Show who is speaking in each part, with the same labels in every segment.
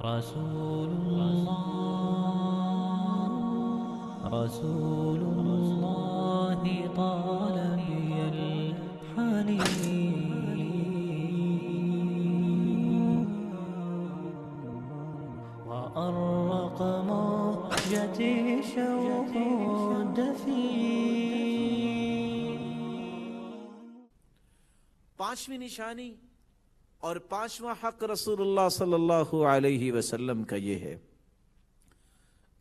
Speaker 1: رسول الله طال بي الحنين وأرق موجتي شوق الدفين.
Speaker 2: پانچویں نشانی اور پانچواں حق رسول اللہ صلی اللہ علیہ وسلم کا یہ ہے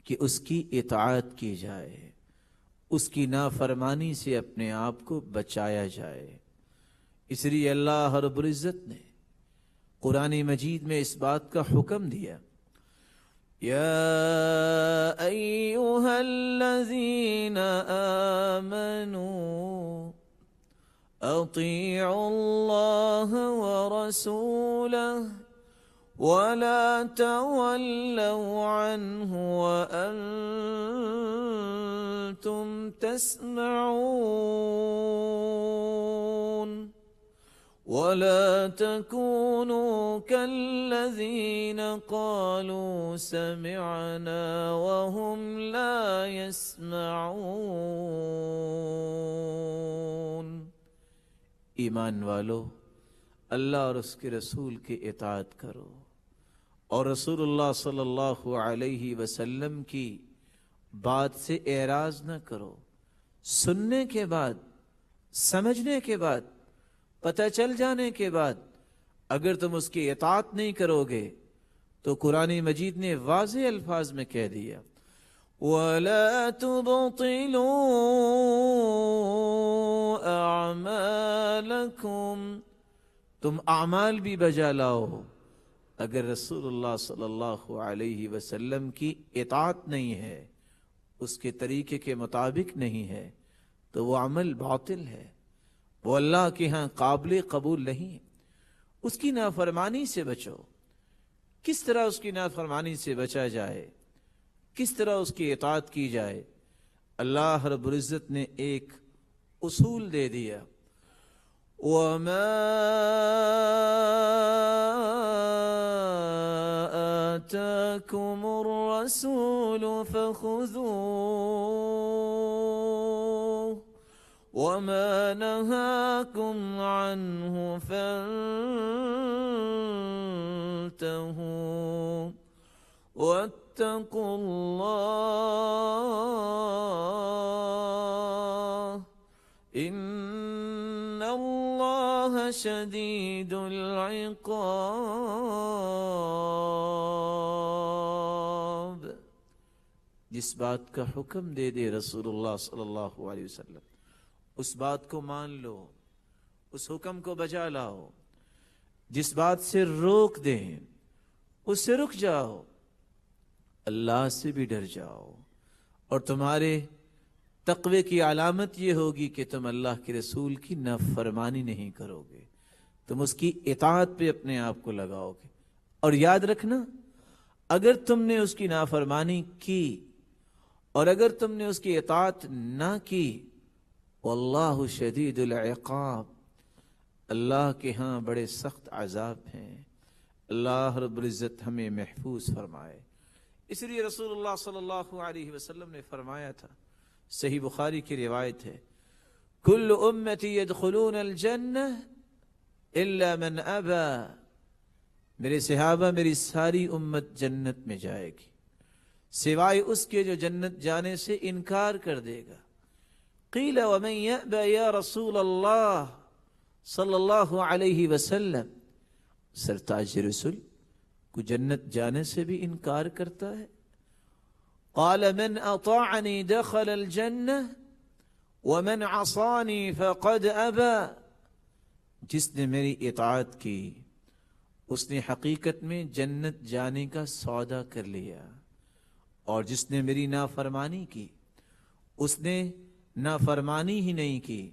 Speaker 2: کہ اس کی اطاعت کی جائے، اس کی نافرمانی سے اپنے آپ کو بچایا جائے. اس لیے اللہ رب العزت نے قرآن مجید میں اس بات کا حکم دیا، یا ایھا الذین آمنوا اطیعوا اللہ ورسولہ ولا تولوا عنہ وانتم تسمعون ولا تكونوا كالذين قالوا سمعنا وهم لا يسمعون. ایمان والو، اللہ اور اس کے رسول کی اطاعت کرو اور رسول اللہ صلی اللہ علیہ وسلم کی بات سے اعراض نہ کرو. سننے کے بعد، سمجھنے کے بعد، پتہ چل جانے کے بعد اگر تم اس کی اطاعت نہیں کرو گے تو قرآن مجید نے واضح الفاظ میں کہہ دیا، وَلَا تُبْطِلُوا أَعْمَالَكُمْ، تم اعمال بھی بجا لاؤ. اگر رسول اللہ صلی اللہ علیہ وسلم کی اطاعت نہیں ہے، اس کے طریقے کے مطابق نہیں ہے، تو وہ عمل باطل ہے، وہ اللہ کے ہاں قابل قبول نہیں. اس کی نافرمانی سے بچو. کس طرح اس کی نافرمانی سے بچا جائے، کس طرح اس کی اطاعت کی جائے؟ اللہ رب العزت نے ایک اصول دے دیا، وَمَا آتَاكُمُ الرَّسُولُ فَخُذُوهُ وَمَا نَهَاكُمْ عَنْهُ فَانْتَهُوا وَاتَّقُوا اللَّهَ إِنَّ اللَّهَ شَدِيدُ الْعِقَابِ. جس بات کا حکم دے دے رسول اللہ صلی اللہ علیہ وسلم، اس بات کو مان لو، اس حکم کو بجا لاؤ. جس بات سے روک دیں اس سے رک جاؤ. اللہ سے بھی ڈر جاؤ، اور تمہارے تقوی کی علامت یہ ہوگی کہ تم اللہ کے رسول کی نافرمانی نہیں کرو گے، تم اس کی اطاعت پہ اپنے آپ کو لگاؤ گے. اور یاد رکھنا، اگر تم نے اس کی نافرمانی کی اور اگر تم نے اس کی اطاعت نہ کی، واللہ شدید العقاب، اللہ کے ہاں بڑے سخت عذاب ہیں. اللہ رب العزت ہمیں محفوظ فرمائے. اس لیے رسول اللہ صلی اللہ علیہ وسلم نے فرمایا تھا، صحیح بخاری کی روایت ہے، کل امتی یدخلون الجنہ الا من ابا، میرے صحابہ میری ساری امت جنت میں جائے گی سوائے اس کے جو جنت جانے سے انکار کر دے گا. قیل ومن یأبى یا رسول اللہ صلی اللہ علیہ وسلم، سرتاج رسول کو جنت جانے سے بھی انکار کرتا ہے؟ قال من اطاعنی دخل الجنہ ومن عصانی فقد ابى، جس نے میری اطاعت کی اس نے حقیقت میں جنت جانے کا سودا کر لیا، اور جس نے میری نافرمانی کی اس نے نافرمانی ہی نہیں کی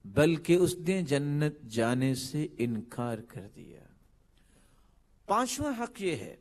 Speaker 2: بلکہ اس نے جنت جانے سے انکار کر دیا. پانچواں حق یہ ہے